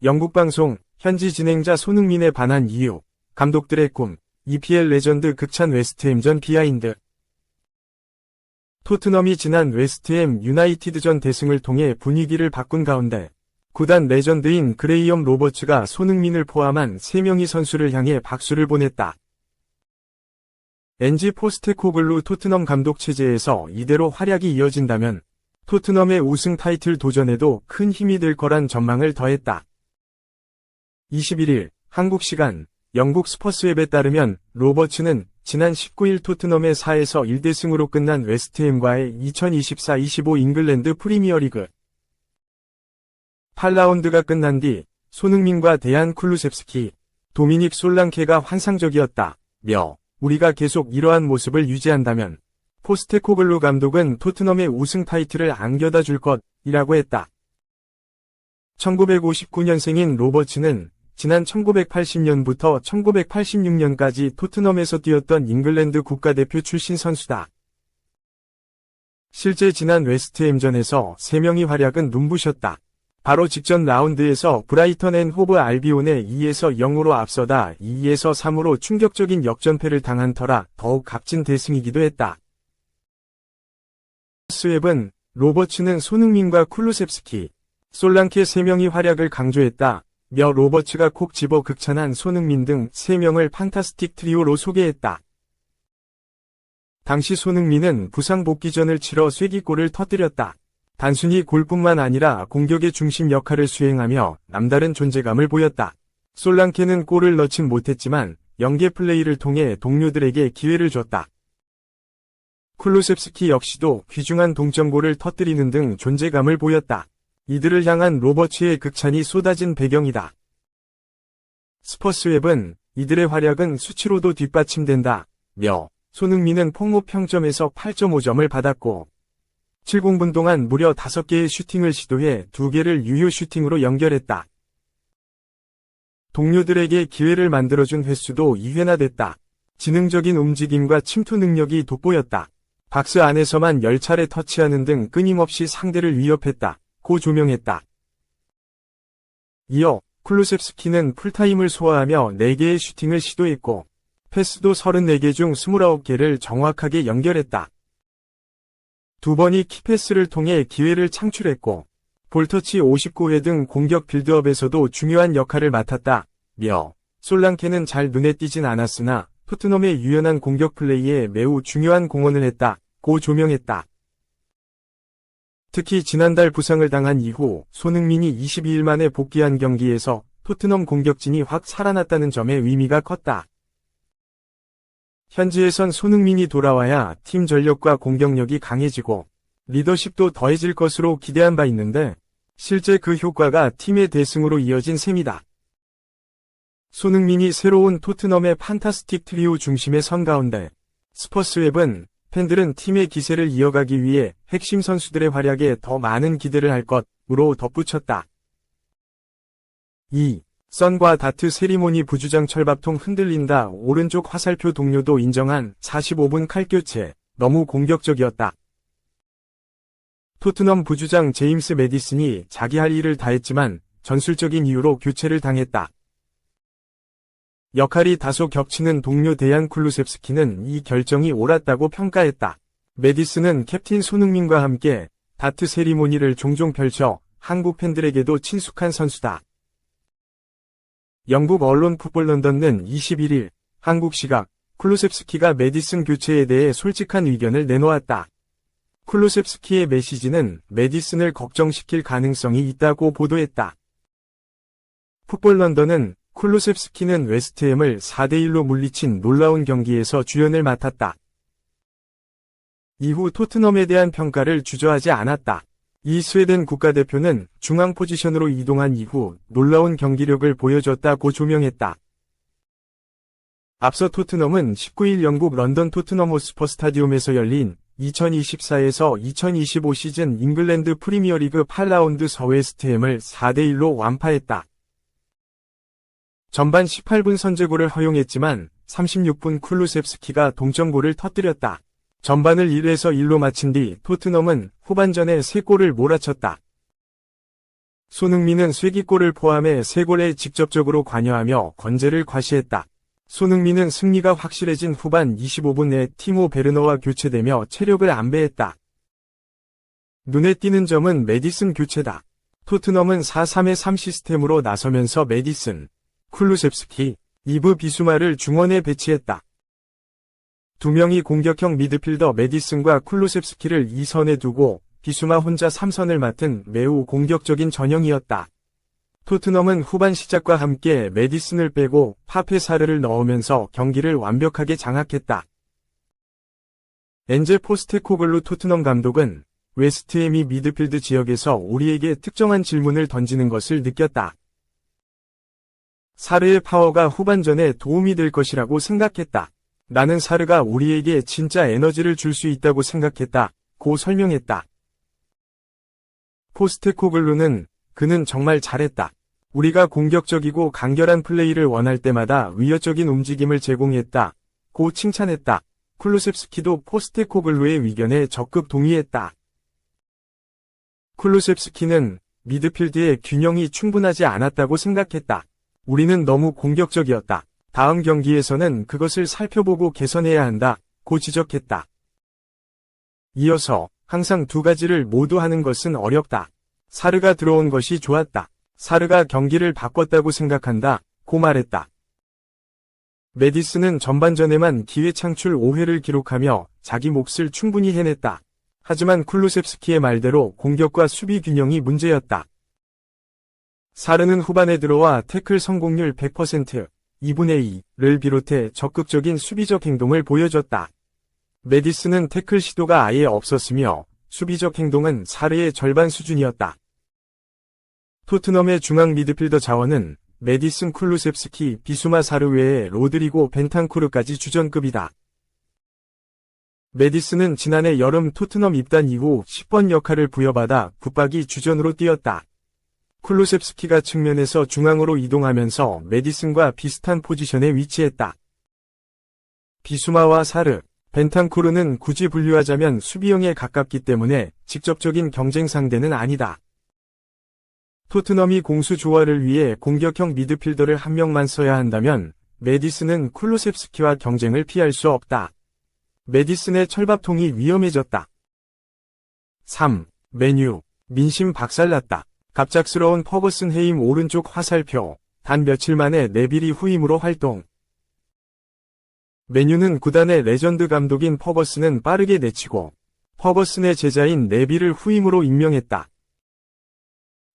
영국 방송, 현지 진행자 손흥민에 반한 이유, 감독들의 꿈, EPL 레전드 극찬 웨스트햄전 비하인드. 토트넘이 지난 웨스트햄 유나이티드전 대승을 통해 분위기를 바꾼 가운데 구단 레전드인 그레이엄 로버츠가 손흥민을 포함한 3명의 선수를 향해 박수를 보냈다. 엔지 포스테코글루 토트넘 감독 체제에서 이대로 활약이 이어진다면 토트넘의 우승 타이틀 도전에도 큰 힘이 될 거란 전망을 더했다. 21일 한국 시간 영국 스퍼스웹에 따르면 로버츠는 지난 19일 토트넘의 4에서 1대승으로 끝난 웨스트햄과의 2024-25 잉글랜드 프리미어리그 8라운드가 끝난 뒤 손흥민과 데얀 쿨루셉스키, 도미닉 솔랑케가 환상적이었다며 우리가 계속 이러한 모습을 유지한다면 포스테코글루 감독은 토트넘의 우승 타이틀을 안겨다 줄 것이라고 했다. 1959년생인 로버츠는 지난 1980년부터 1986년까지 토트넘에서 뛰었던 잉글랜드 국가대표 출신 선수다. 실제 지난 웨스트햄전에서 3명의 활약은 눈부셨다. 바로 직전 라운드에서 브라이턴 앤 호브 알비온에 2에서 0으로 앞서다 2에서 3으로 충격적인 역전패를 당한 터라 더욱 값진 대승이기도 했다. 스웹은 로버츠는 손흥민과 쿨루셉스키, 솔랑케 3명의 활약을 강조했다. 며 로버츠가 콕 집어 극찬한 손흥민 등 3명을 판타스틱 트리오로 소개했다. 당시 손흥민은 부상 복귀전을 치러 쐐기골을 터뜨렸다. 단순히 골뿐만 아니라 공격의 중심 역할을 수행하며 남다른 존재감을 보였다. 솔랑케는 골을 넣진 못했지만 연계 플레이를 통해 동료들에게 기회를 줬다. 쿨루셉스키 역시도 귀중한 동점골을 터뜨리는 등 존재감을 보였다. 이들을 향한 로버츠의 극찬이 쏟아진 배경이다. 스퍼스웹은 이들의 활약은 수치로도 뒷받침된다며 손흥민은 폭로 평점에서 8.5점을 받았고 70분 동안 무려 5개의 슈팅을 시도해 2개를 유효 슈팅으로 연결했다. 동료들에게 기회를 만들어준 횟수도 2회나 됐다. 지능적인 움직임과 침투 능력이 돋보였다. 박스 안에서만 10차례 터치하는 등 끊임없이 상대를 위협했다. 고 조명했다. 이어 쿨루셉스키는 풀타임을 소화하며 4개의 슈팅을 시도했고 패스도 34개 중 29개를 정확하게 연결했다. 2번의 키패스를 통해 기회를 창출했고 볼터치 59회 등 공격 빌드업에서도 중요한 역할을 맡았다며 솔랑케는 잘 눈에 띄진 않았으나 토트넘의 유연한 공격 플레이에 매우 중요한 공헌을 했다고 조명했다. 특히 지난달 부상을 당한 이후 손흥민이 22일 만에 복귀한 경기에서 토트넘 공격진이 확 살아났다는 점에 의미가 컸다. 현지에선 손흥민이 돌아와야 팀 전력과 공격력이 강해지고 리더십도 더해질 것으로 기대한 바 있는데 실제 그 효과가 팀의 대승으로 이어진 셈이다. 손흥민이 새로운 토트넘의 판타스틱 트리오 중심에 선 가운데 스퍼스웹은 팬들은 팀의 기세를 이어가기 위해 핵심 선수들의 활약에 더 많은 기대를 할 것으로 덧붙였다. 2. 선과 다트 세리모니 부주장 철밥통 흔들린다. 오른쪽 화살표 동료도 인정한 45분 칼교체. 너무 공격적이었다. 토트넘 부주장 제임스 매디슨이 자기 할 일을 다했지만 전술적인 이유로 교체를 당했다. 역할이 다소 겹치는 동료 데얀 쿨루셉스키는 이 결정이 옳았다고 평가했다. 매디슨은 캡틴 손흥민과 함께 다트 세리모니를 종종 펼쳐 한국 팬들에게도 친숙한 선수다. 영국 언론 풋볼 런던은 21일 한국 시각 쿨루셉스키가 매디슨 교체에 대해 솔직한 의견을 내놓았다. 쿨루셉스키의 메시지는 매디슨을 걱정시킬 가능성이 있다고 보도했다. 풋볼 런던은 쿨루셉스키는 웨스트햄을 4대1로 물리친 놀라운 경기에서 주연을 맡았다. 이후 토트넘에 대한 평가를 주저하지 않았다. 이 스웨덴 국가대표는 중앙 포지션으로 이동한 이후 놀라운 경기력을 보여줬다고 조명했다. 앞서 토트넘은 19일 영국 런던 토트넘 호스퍼 스타디움에서 열린 2024에서 2025 시즌 잉글랜드 프리미어리그 8라운드 웨스트햄을 4대1로 완파했다. 전반 18분 선제골을 허용했지만 36분 쿨루셉스키가 동점골을 터뜨렸다. 전반을 1에서 1로 마친 뒤 토트넘은 후반전에 3골을 몰아쳤다. 손흥민은 쐐기골을 포함해 3골에 직접적으로 관여하며 건재를 과시했다. 손흥민은 승리가 확실해진 후반 25분 내 티모 베르너와 교체되며 체력을 안배했다. 눈에 띄는 점은 메디슨 교체다. 토트넘은 4-3-3 시스템으로 나서면서 메디슨, 쿨루셉스키, 이브 비수마를 중원에 배치했다. 두 명이 공격형 미드필더 메디슨과 쿨루셉스키를 2선에 두고 비수마 혼자 3선을 맡은 매우 공격적인 전형이었다. 토트넘은 후반 시작과 함께 메디슨을 빼고 파페사르를 넣으면서 경기를 완벽하게 장악했다. 엔제 포스테코글루 토트넘 감독은 웨스트햄이 미드필드 지역에서 우리에게 특정한 질문을 던지는 것을 느꼈다. 사르의 파워가 후반전에 도움이 될 것이라고 생각했다. 나는 사르가 우리에게 진짜 에너지를 줄 수 있다고 생각했다. 고 설명했다. 포스테코글루는 그는 정말 잘했다. 우리가 공격적이고 간결한 플레이를 원할 때마다 위협적인 움직임을 제공했다. 고 칭찬했다. 쿨루셉스키도 포스테코글루의 의견에 적극 동의했다. 쿨루셉스키는 미드필드의 균형이 충분하지 않았다고 생각했다. 우리는 너무 공격적이었다. 다음 경기에서는 그것을 살펴보고 개선해야 한다. 고 지적했다. 이어서 항상 두 가지를 모두 하는 것은 어렵다. 사르가 들어온 것이 좋았다. 사르가 경기를 바꿨다고 생각한다. 고 말했다. 메디슨은 전반전에만 기회 창출 5회를 기록하며 자기 몫을 충분히 해냈다. 하지만 쿨루셉스키의 말대로 공격과 수비 균형이 문제였다. 사르는 후반에 들어와 태클 성공률 100%, 2분의 2를 비롯해 적극적인 수비적 행동을 보여줬다. 메디슨은 태클 시도가 아예 없었으며 수비적 행동은 사르의 절반 수준이었다. 토트넘의 중앙 미드필더 자원은 메디슨 쿨루셉스키, 비수마 사르 외에 로드리고 벤탄쿠르까지 주전급이다. 메디슨은 지난해 여름 토트넘 입단 이후 10번 역할을 부여받아 붙박이 주전으로 뛰었다. 쿨루셉스키가 측면에서 중앙으로 이동하면서 메디슨과 비슷한 포지션에 위치했다. 비수마와 사르, 벤탄쿠르는 굳이 분류하자면 수비형에 가깝기 때문에 직접적인 경쟁 상대는 아니다. 토트넘이 공수 조화를 위해 공격형 미드필더를 한 명만 써야 한다면 메디슨은 쿨루셉스키와 경쟁을 피할 수 없다. 메디슨의 철밥통이 위험해졌다. 3. 메뉴. 민심 박살났다. 갑작스러운 퍼거슨 해임 오른쪽 화살표. 단 며칠 만에 네빌이 후임으로 활동. 메뉴는 구단의 레전드 감독인 퍼거슨은 빠르게 내치고 퍼거슨의 제자인 네빌을 후임으로 임명했다.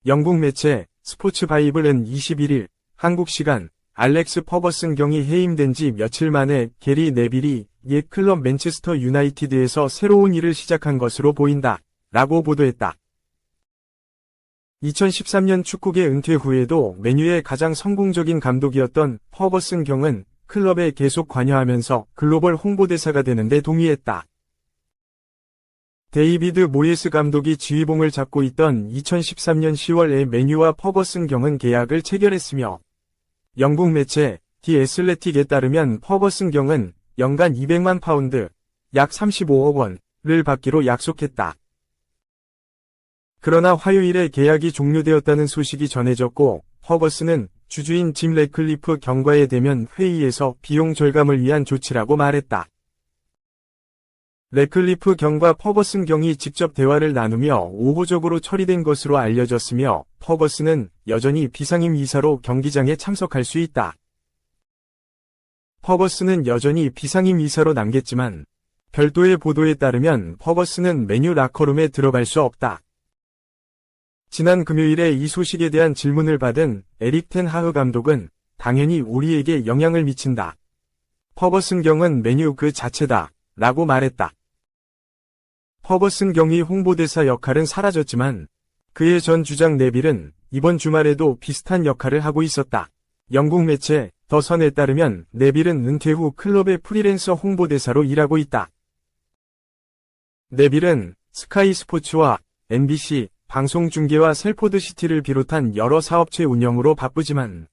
영국 매체 스포츠 바이블은 21일 한국 시간 알렉스 퍼거슨 경이 해임된 지 며칠 만에 게리 네빌이 옛 클럽 맨체스터 유나이티드에서 새로운 일을 시작한 것으로 보인다. 라고 보도했다. 2013년 축구계 은퇴 후에도 맨유의 가장 성공적인 감독이었던 퍼거슨 경은 클럽에 계속 관여하면서 글로벌 홍보대사가 되는 데 동의했다. 데이비드 모예스 감독이 지휘봉을 잡고 있던 2013년 10월에 맨유와 퍼거슨 경은 계약을 체결했으며 영국 매체 디 애슬레틱에 따르면 퍼거슨 경은 연간 200만 파운드, 약 35억 원을 받기로 약속했다. 그러나 화요일에 계약이 종료되었다는 소식이 전해졌고 퍼거슨은 주주인 짐 래클리프 경과의 대면 회의에서 비용 절감을 위한 조치라고 말했다. 래클리프 경과 퍼거슨 경이 직접 대화를 나누며 우호적으로 처리된 것으로 알려졌으며 퍼거슨은 여전히 비상임 이사로 경기장에 참석할 수 있다. 퍼거슨은 여전히 비상임 이사로 남겠지만 별도의 보도에 따르면 퍼거슨은 메뉴 라커룸에 들어갈 수 없다. 지난 금요일에 이 소식에 대한 질문을 받은 에릭 텐 하흐 감독은 당연히 우리에게 영향을 미친다. 퍼거슨 경은 메뉴 그 자체다. 라고 말했다. 퍼거슨 경의 홍보대사 역할은 사라졌지만 그의 전 주장 네빌은 이번 주말에도 비슷한 역할을 하고 있었다. 영국 매체 더 선에 따르면 네빌은 은퇴 후 클럽의 프리랜서 홍보대사로 일하고 있다. 네빌은 스카이 스포츠와 MBC, 방송 중계와 셀포드 시티를 비롯한 여러 사업체 운영으로 바쁘지만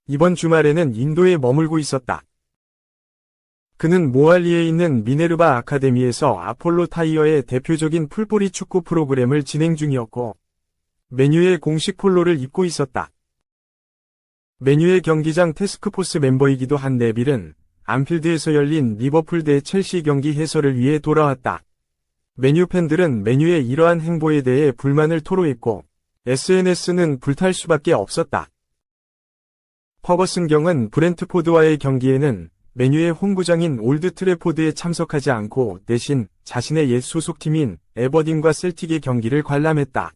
이번 주말에는 인도에 머물고 있었다. 그는 모할리에 있는 미네르바 아카데미에서 아폴로 타이어의 대표적인 풀뿌리 축구 프로그램을 진행 중이었고 메뉴의 공식 폴로를 입고 있었다. 메뉴의 경기장 태스크포스 멤버이기도 한 네빌은 안필드에서 열린 리버풀 대 첼시 경기 해설을 위해 돌아왔다. 메뉴 팬들은 메뉴의 이러한 행보에 대해 불만을 토로했고 SNS는 불탈 수밖에 없었다. 퍼거슨 경은 브렌트포드와의 경기에는 메뉴의 홈구장인 올드 트래포드에 참석하지 않고 대신 자신의 옛 소속팀인 에버딘과 셀틱의 경기를 관람했다.